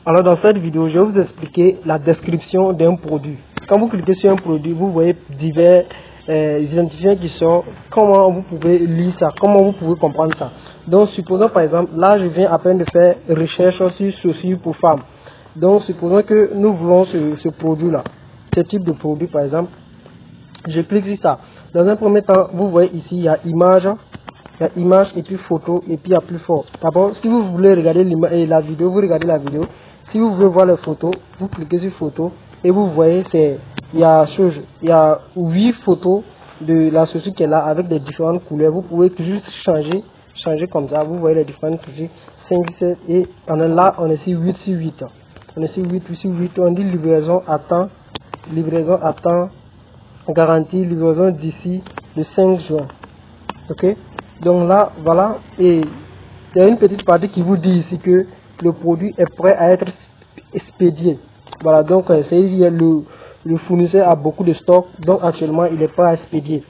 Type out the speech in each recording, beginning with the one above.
Alors dans cette vidéo, je vais vous expliquer la description d'un produit. Quand vous cliquez sur un produit, vous voyez divers identifiants qui sont, comment vous pouvez lire ça, comment vous pouvez comprendre ça. Donc supposons par exemple, là je viens à peine de faire recherche sur chaussures pour femmes. Donc supposons que nous voulons ce produit-là, ce type de produit par exemple. Je clique sur ça. Dans un premier temps, vous voyez ici, il y a image et puis photo et puis il y a plus fort. D'abord, si vous voulez regarder la vidéo, vous regardez la vidéo. Si vous voulez voir les photos, vous cliquez sur photo et vous voyez, il y a 8 photos de la chaussure qui est là avec des différentes couleurs. Vous pouvez juste changer comme ça. Vous voyez les différentes couleurs. 5, 7 et là, on est sur 8 sur 8. On est sur 8 sur 8. On dit livraison à temps garantie, livraison d'ici le 5 juin. Ok, donc là voilà, et il y a une petite partie qui vous dit ici que le produit est prêt à être expédié. Voilà, donc le fournisseur a beaucoup de stock, donc actuellement il est prêt à expédier.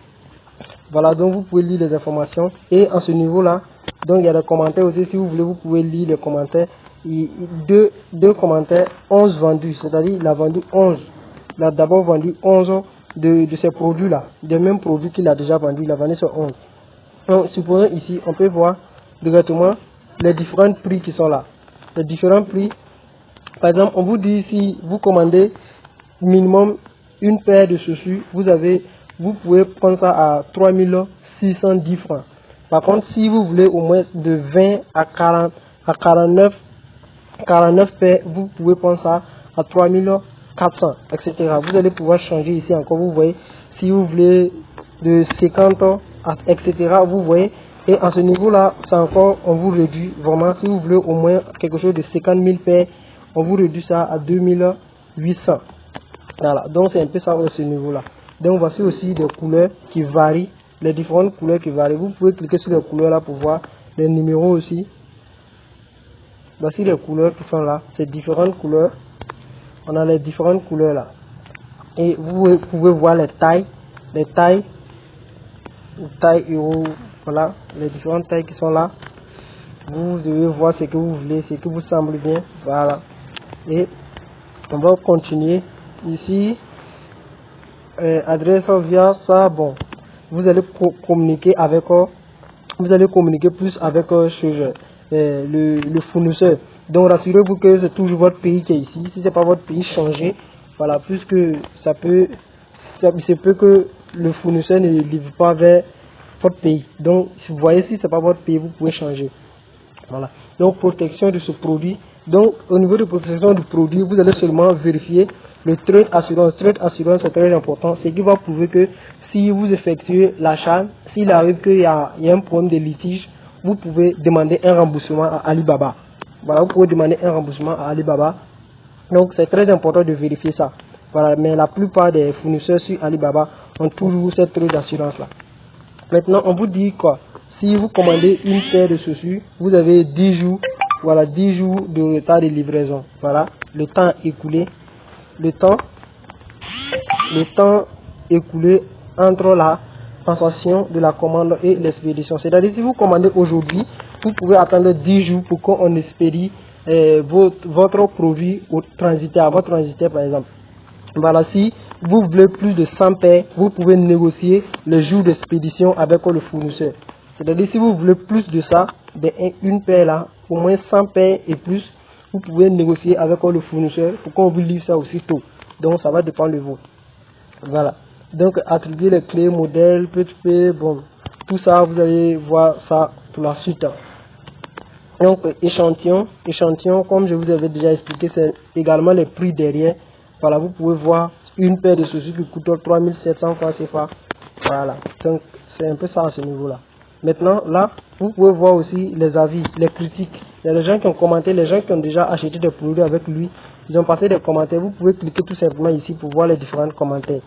Voilà, donc vous pouvez lire les informations. Et à ce niveau là, donc il y a des commentaires aussi. Si vous voulez, vous pouvez lire les commentaires. Deux commentaires, 11 vendus, c'est-à-dire il a vendu 11. Il a d'abord vendu 11 de ces produits là, des mêmes produits qu'il a déjà vendu. Il a vendu sur 11. Donc supposons ici, on peut voir directement les différents prix qui sont là. Les différents prix. Par exemple, on vous dit si vous commandez minimum une paire de chaussures, vous pouvez prendre ça à 3610 francs. Par contre, si vous voulez au moins de 20 à 49 paires, vous pouvez prendre ça à 3400, etc. Vous allez pouvoir changer ici encore. Vous voyez, si vous voulez de 50, etc. Vous voyez, et à ce niveau-là, c'est encore, on vous réduit vraiment. Si vous voulez au moins quelque chose de 50 000 paires, on vous réduit ça à 2800. Voilà, donc c'est un peu ça à ce niveau-là. Donc voici aussi des couleurs qui varient, les différentes couleurs qui varient. Vous pouvez cliquer sur les couleurs là pour voir les numéros aussi. Voici les couleurs qui sont là, ces différentes couleurs. On a les différentes couleurs là. Et vous pouvez voir les tailles euro, voilà, les différentes tailles qui sont là. Vous devez voir ce que vous voulez, ce qui vous semble bien, voilà. Et on va continuer ici. Adresse via ça, bon, vous allez communiquer avec plus avec le fournisseur. Donc rassurez-vous que c'est toujours votre pays qui est ici. Si c'est pas votre pays, changez. Voilà, puisque ça se peut que le fournisseur ne livre pas vers votre pays. Donc vous voyez, si c'est pas votre pays, vous pouvez changer. Voilà. Donc protection de ce produit. Donc au niveau de protection du produit, vous allez seulement vérifier le trade assurance. Trade assurance, c'est très important. C'est qui va prouver que si vous effectuez l'achat, s'il arrive qu'il y a un problème de litige, vous pouvez demander un remboursement à Alibaba. Voilà, vous pouvez demander un remboursement à Alibaba. Donc c'est très important de vérifier ça. Voilà, mais la plupart des fournisseurs sur Alibaba ont toujours cette trade assurance là. Maintenant, on vous dit quoi? Si vous commandez une paire de chaussures, vous avez 10 jours, voilà, 10 jours de retard de livraison. Voilà, le temps écoulé, le temps écoulé entre la passation de la commande et l'expédition. C'est-à-dire, si vous commandez aujourd'hui, vous pouvez attendre 10 jours pour qu'on expédie votre produit au transitaire, à votre transitaire par exemple. Voilà, si vous voulez plus de 100 paires, vous pouvez négocier le jour d'expédition avec le fournisseur. C'est-à-dire, si vous voulez plus de ça, une paire là, au moins 100 paires et plus, vous pouvez négocier avec le fournisseur pour qu'on vous livre ça aussi tôt. Donc, ça va dépendre de vous. Voilà. Donc, attribuer les clés, modèles, P2P, bon, tout ça, vous allez voir ça pour la suite. Donc, échantillon, comme je vous avais déjà expliqué, c'est également les prix derrière. Voilà, vous pouvez voir une paire de chaussures qui coûte 3700 francs CFA. Voilà, donc c'est un peu ça à ce niveau-là. Maintenant, là, vous pouvez voir aussi les avis, les critiques. Il y a des gens qui ont commenté, les gens qui ont déjà acheté des produits avec lui, ils ont passé des commentaires. Vous pouvez cliquer tout simplement ici pour voir les différents commentaires.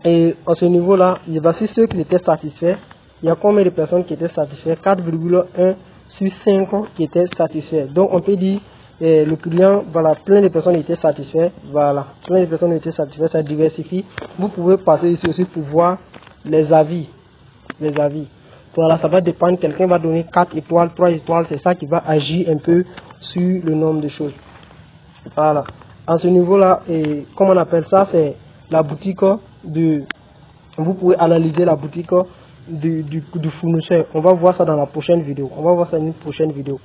Et à ce niveau-là, voici ceux qui étaient satisfaits. Il y a combien de personnes qui étaient satisfaites? 4,1 sur 5 qui étaient satisfaits. Donc on peut dire le client, voilà, plein de personnes étaient satisfaites. Voilà, plein de personnes étaient satisfaites, ça diversifie. Vous pouvez passer ici aussi pour voir les avis. Les avis. Voilà, ça va dépendre. Quelqu'un va donner 4 étoiles, 3 étoiles. C'est ça qui va agir un peu sur le nombre de choses. Voilà. À ce niveau-là, et comme on appelle ça, c'est la boutique de... Vous pouvez analyser la boutique du fournisseur. On va voir ça dans la prochaine vidéo. On va voir ça dans une prochaine vidéo.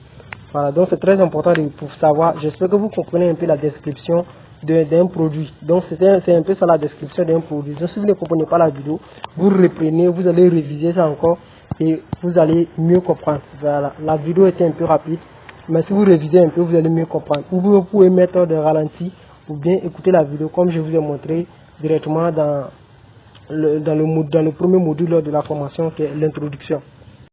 Voilà, donc c'est très important pour savoir. J'espère que vous comprenez un peu la description d'un produit. Donc c'est un peu ça la description d'un produit. Donc si vous ne comprenez pas la vidéo, vous reprenez, vous allez réviser ça encore et vous allez mieux comprendre. Voilà, la vidéo était un peu rapide, mais si vous révisez un peu, vous allez mieux comprendre. Ou vous pouvez mettre de ralenti ou bien écouter la vidéo comme je vous ai montré directement dans le premier module de la formation qui est l'introduction.